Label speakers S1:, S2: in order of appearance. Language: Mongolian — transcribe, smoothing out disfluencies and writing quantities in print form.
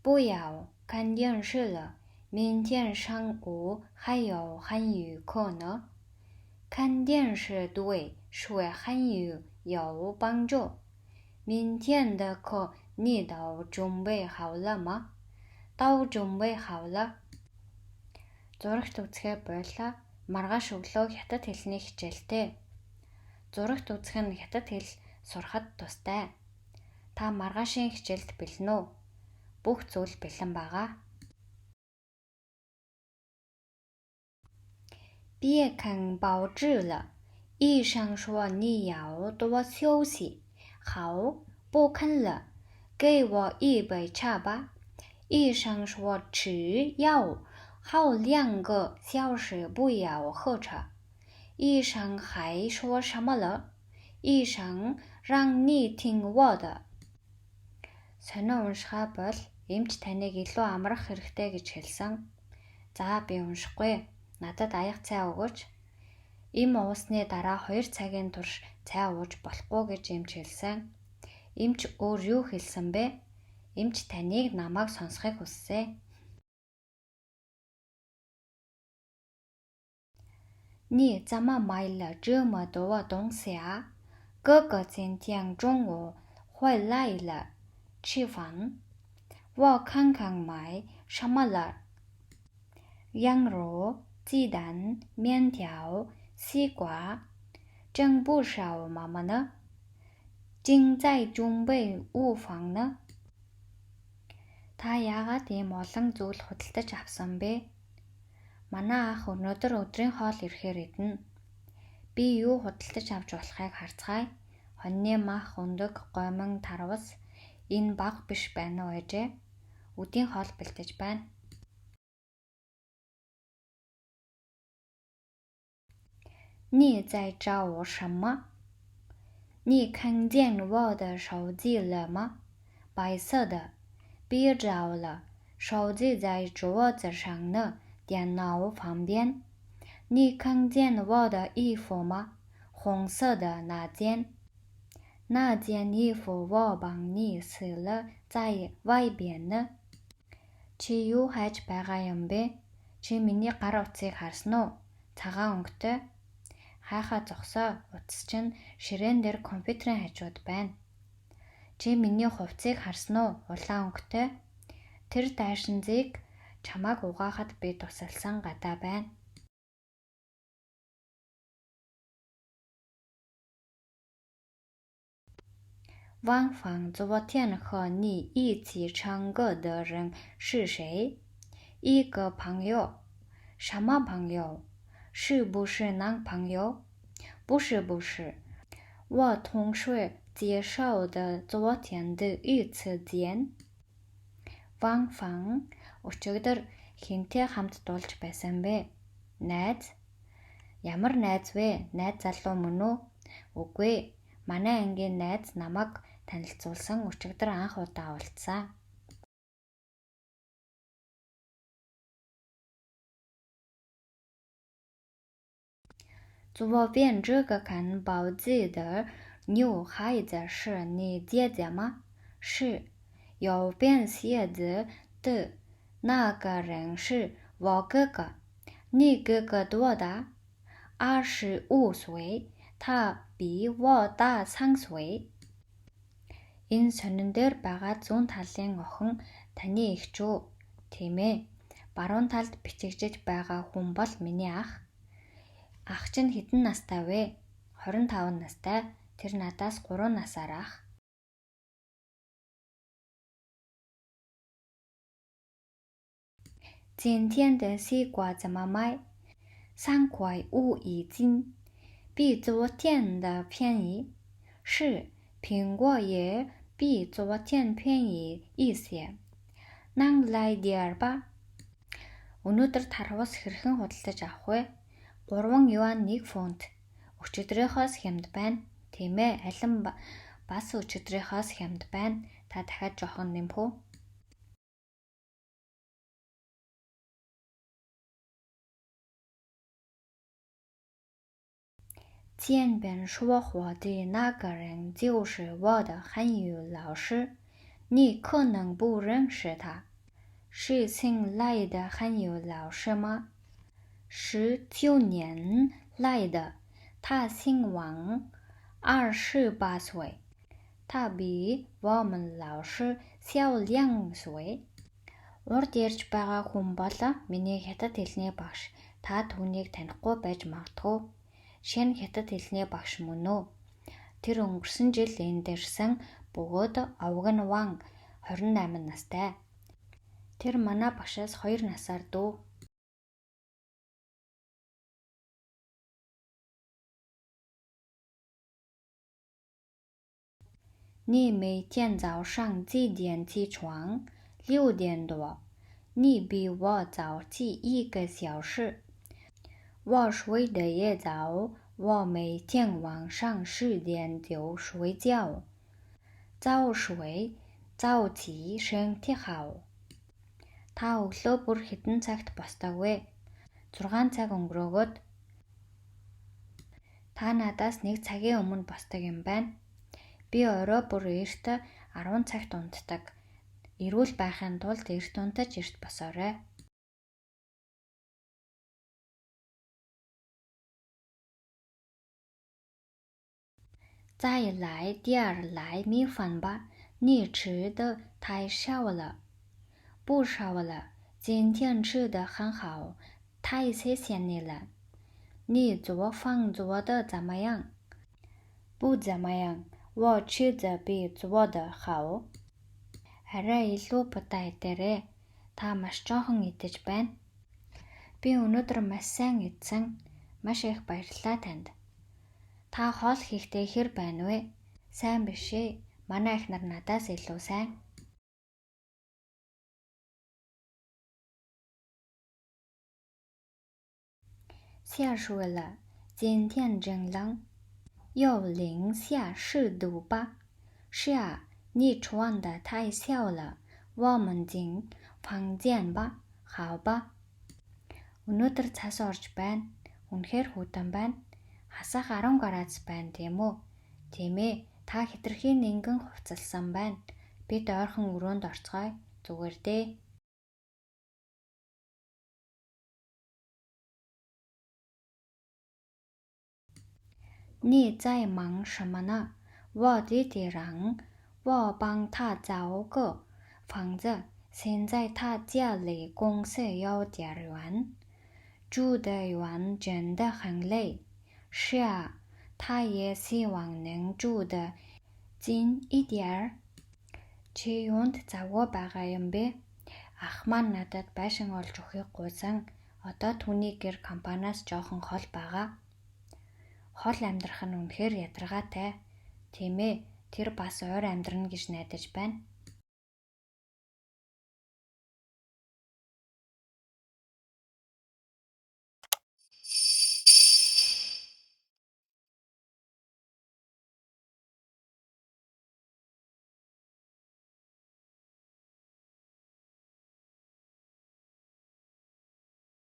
S1: 不要看电视了，明天上午还有汉语课呢。看电视对学汉语有帮助。明天的课你都准备好了吗？都准备好了。Зурагт үзэхээр байлаа. Маргааш өглөө хятад хэлний хичээлтэй. Зурагт үзэх нь хятад хэл сурахад тустай. Та маргаашийн хичээлд бэлэн үү? Бүх зүйл бэлэн байгаа. 别看报纸了，医生说你要多休息。好，不看了，给我一杯茶吧。医生说吃药后2个小时不要喝茶。医生还说什么了？医生让你听我的。Сонио уншихаа бол эмч таныг илүү амрах хэрэгтэй гэж хэлсэн. За би уншихгүй. Надад аяг цай өгөөч. Им уусны дараа 2 цагийн турш цай ууж болохгүй гэж эмч хэлсэн. Эмч өөр юу хэлсэн бэ? Эмч таныг намайг сонсохыг хүссэн. 你怎么买了这么多东西啊？哥哥今天中午回来了，吃饭。我看看买什么了。羊肉、鸡蛋、面条、西瓜，真不少妈妈呢。正在准备午饭呢。Та яагаад ийм олон зүйл худалдаж авсан бэ? Манай ах өнөөдөр өдрийн хоол ирэхээр идэнэ. Би юу худалдаж авч болохыг харцгаая. Хоньны мах, өндөг, гомин, тарвас. Энэ бага биш байна уу ээжээ? Өдийн хоол бэлдэж байна. 你在找我什么？你看见我的手机了吗？白色的。别找了，手机在桌子上呢，电脑旁边。你看见我的衣服吗？红色的那件。那件衣服我帮你洗了，在外边呢。Чи юу хайж байгаа юм бэ? Чи миний гар утсыг харсан уу? Цагаан өнгөтэй. Хайхаа зогсоо. Утас чинь ширээн дээр компьютерийн хажууд байна. Чи миний хувцсыг харсан уу? Улаан өнгөтэй. Тэр дайшинзыг чамайг угаахад би тусалсан гадаа байна. 晚饭昨天和你一起唱歌的人是谁？一个朋友。什么朋友？是不是男朋友？不是不是，我同学介绍的昨天的一次见。晚饭өчигдөр хинтээ хамт дуулж байсан бэ? Найз? Ямар найз вэ? Найз залуу мөн үү? Үгүй. Манай ангийн найз намайг танилцуулсан өчигдөр анх удаа уулзсан. 左边这个看报纸的女孩子是你姐姐吗？是。右边写字的那个人是我哥哥。你哥哥多大？25岁。他比我大3岁。Энэ сонин дээр байгаа зүүн талын охин таны эгч үү? Тийм ээ. Баруун талд бичигдэж байгаа хүн бол миний ах. Ах чинь хэдэн настай вэ? 25 настай. Тэр надаас 3 насаар ах. 今天的西瓜怎么卖？3块5一斤，比昨天的便宜。是，苹果也比昨天便宜一些。能来点吧？Өнөөдөр тарвас хэрхэн худалдаж авах вэ? 3 юан 1 фунт. Өчигдрийнхоос хямд байна. Тийм ээ, алин бас өчигдрийнхоос хямд байна. Та дахиад жоохон нэмэх үү? 前边说话的那个人就是我的汉语老师，你可能不认识他。是新来的韩语老师吗？19年来的，他姓王，28岁。他比我们老师小2岁。Урд ярьж байгаа хүн бол миний хятад хэлний багш. Та түүнийг танихгүй байж магадгүй. Шинэ хятад хэлний багш мөн үү? Тэр өнгөрсөн жил энд ирсэн бөгөөд овог нь Ван 28 настай. Тэр манай багшаас 2 насаар дүү. Ни 每天早上几点起床？6点多。你比我早起1个小时。我睡得也早，我每天晚上10点就睡觉。早睡，早起身体好。Та өглөө бүр хэдэн цагт босдог вэ? 6 цаг өнгөрөөгөөд. Та надаас 1 цагийн өмнө босдог юм байна. Би орой бүр эрт 10 цагт унтдаг. Эрүүл байхын тулд эрт унтаж эрт босоорой. 再来第二来米饭吧，你吃的太少了。不少了，今天吃的很好，太谢谢你了。你做饭做的怎么样？不怎么样，我吃的比做的好。Арай илүү бутай идээрэй. Та маш жоохон идэж байна. Би өнөөдөр маш сайн идсэн. Маш их баярлалаа танд. Та хоол хийхдээ хэр байна вэ? Сайн биш ээ. Манай эхнэр надаас илүү сайн. 下水了，今天真冷，有零下10度吧？是啊，你穿的太小了，我们进房间吧，好吧？Өнөөдөр цас орж байна. Үнэхээр хүйтэн байна. Хасах 10 градус байна тийм үү? Тийм ээ. Та хэтэрхий нэгэн хувцалсан байна. Бид ойрхон өрөөнд орцгоё. Зүгээр дээ. 你在忙什么呢？我弟弟让我帮他找个房子。现在他家里公司有点远，住得远真的很累。是啊，他也希望能住得近一点。Чи юунд завгүй байгаа юм бэ? Ах маань надад байшин олж өгөхийг гуйсан. Одоо түүний гэр компаниас жоохон хол байгаа. Хол амьдрах нь үнэхээр ядаргаатай. Тийм ээ, тэр бас ойр амьдрна гэж найдаж байна.